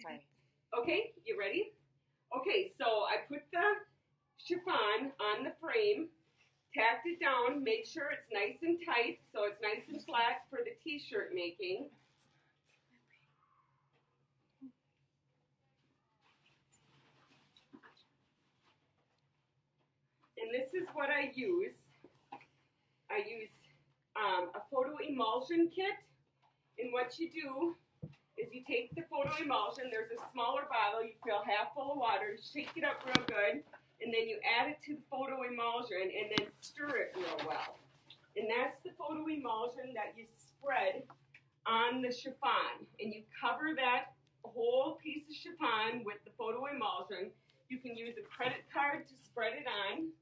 Sorry. Okay, you ready? Okay, so I put the chiffon on the frame, tacked it down, made sure it's nice and tight, so it's nice and flat for the t-shirt making. And this is what I use. I use a photo emulsion kit. And what you do is you take the photo emulsion, there's a smaller bottle, you fill half full of water, shake it up real good, and then you add it to the photo emulsion and then stir it real well. And that's the photo emulsion that you spread on the chiffon. And you cover that whole piece of chiffon with the photo emulsion. You can use a credit card to spread it on.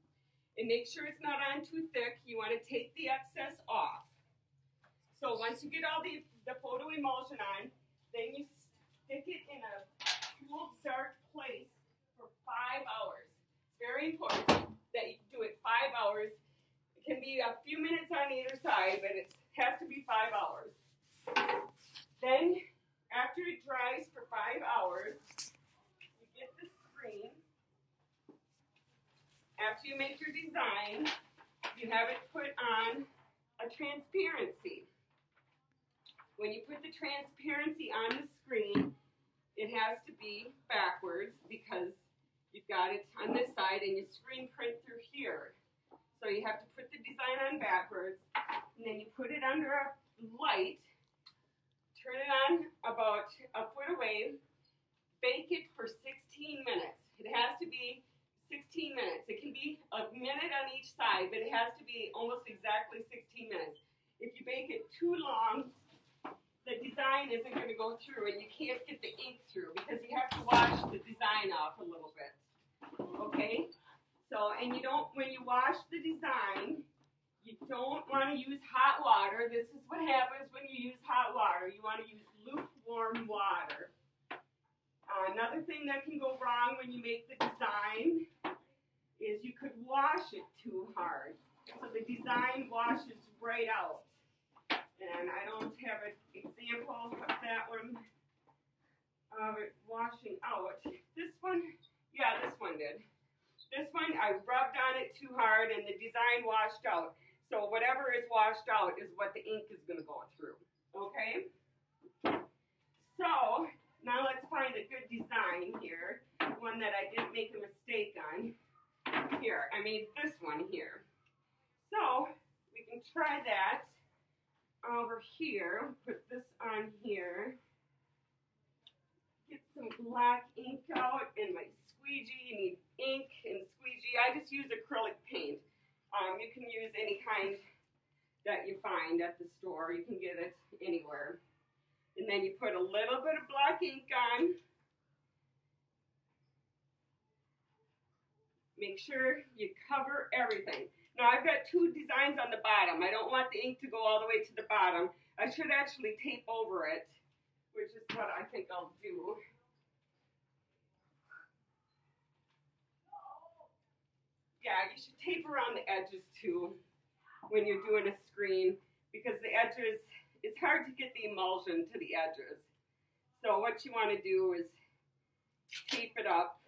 And make sure it's not on too thick. You want to take the excess off. So once you get all the photo emulsion on, then you stick it in a cool, dark place for 5 hours. It's very important that you do it 5 hours. It can be a few minutes on either side, but it has to be 5 hours. Then, after it dries for 5 hours, you get the screen. After you make your design, you have it put on a transparency. When you put the transparency on the screen, it has to be backwards because you've got it on this side and you screen print through here. So you have to put the design on backwards, and then you put it under a light, turn it on about a foot away, bake it for 16 minutes. It has to be 16 minutes. It can be a minute on each side, but it has to be almost exactly 16 minutes. If you bake it too long, the design isn't going to go through and you can't get the ink through because you have to wash the design off a little bit. Okay? So, and you don't, when you wash the design, you don't want to use hot water. This is what happens when you use hot water. You want to use lukewarm water. Another thing that can go wrong when you make the design is you could wash it too hard. So the design washes right out. And I don't have an example of that one, of it washing out. This one, yeah, this one did. This one, I rubbed on it too hard and the design washed out. So whatever is washed out is what the ink is going to go through. Okay? So, now let's find a good design here, one that I didn't make a mistake on. Here, I made this one here. So, we can try that over here. Put this on here. Get some black ink out and my squeegee. You need ink and squeegee. I just use acrylic paint. You can use any kind that you find at the store. You can get it anywhere. And then you put a little bit of black ink on. Make sure you cover everything. Now I've got two designs on the bottom. I don't want the ink to go all the way to the bottom. I should actually tape over it, which is what I think I'll do. Yeah, you should tape around the edges too when you're doing a screen because the edges, it's hard to get the emulsion to the edges. So what you want to do is tape it up.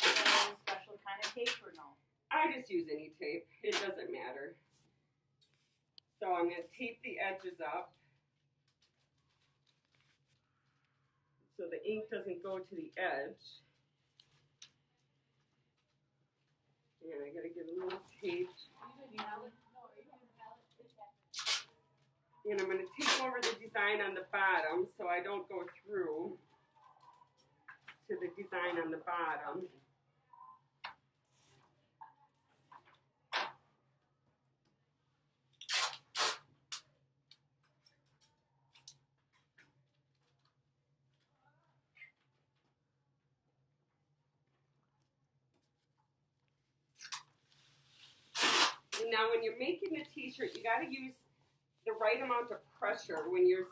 Is there a special kind of tape or no? I just use any tape. It doesn't matter. So I'm going to tape the edges up so the ink doesn't go to the edge. And I got to give a little tape. And I'm going to tape over the design on the bottom so I don't go through to the design on the bottom. And now when you're making the t-shirt, you got to use the right amount of pressure when you're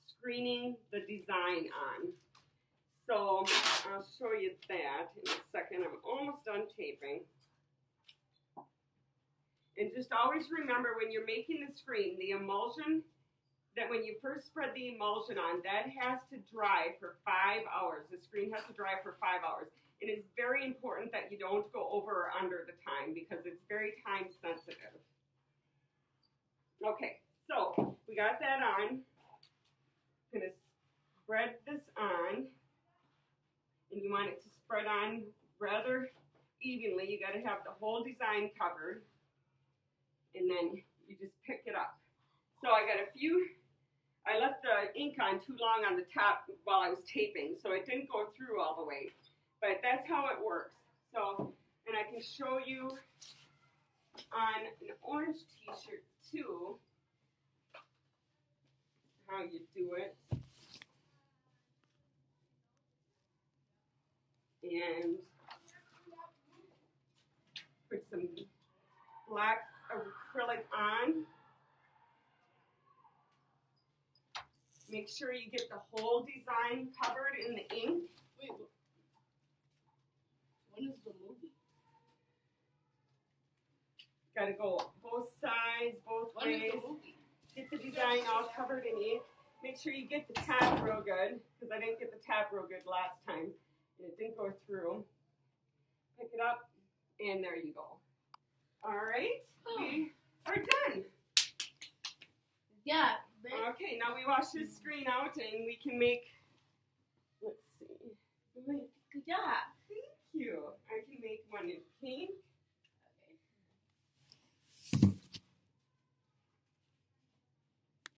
screening the design on. So I'll show you that in a second. I'm almost done taping. And just always remember when you're making the screen, the emulsion, that when you first spread the emulsion on, that has to dry for 5 hours. The screen has to dry for 5 hours. It is very important that you don't go over or under the time because it's very time sensitive. Okay, so we got that on. I'm going to spread this on, and you want it to spread on rather evenly. You got to have the whole design covered, and then you just pick it up. So I got a few. I left the ink on too long on the top while I was taping, so it didn't go through all the way. But that's how it works. So, and I can show you on an orange t-shirt too how you do it. And put some black acrylic on. Make sure you get the whole design covered in the ink. Wait, when is the movie? Got to go both sides, both When is ways. the movie? Get the design all covered in ink. Make sure you get the top real good, because I didn't get the top real good last time. And it didn't go through. Pick it up, and there you go. All right, we are done. Yeah. Okay, now we wash this screen out, and we can make, let's see. Good job. Thank you. I can make one in pink.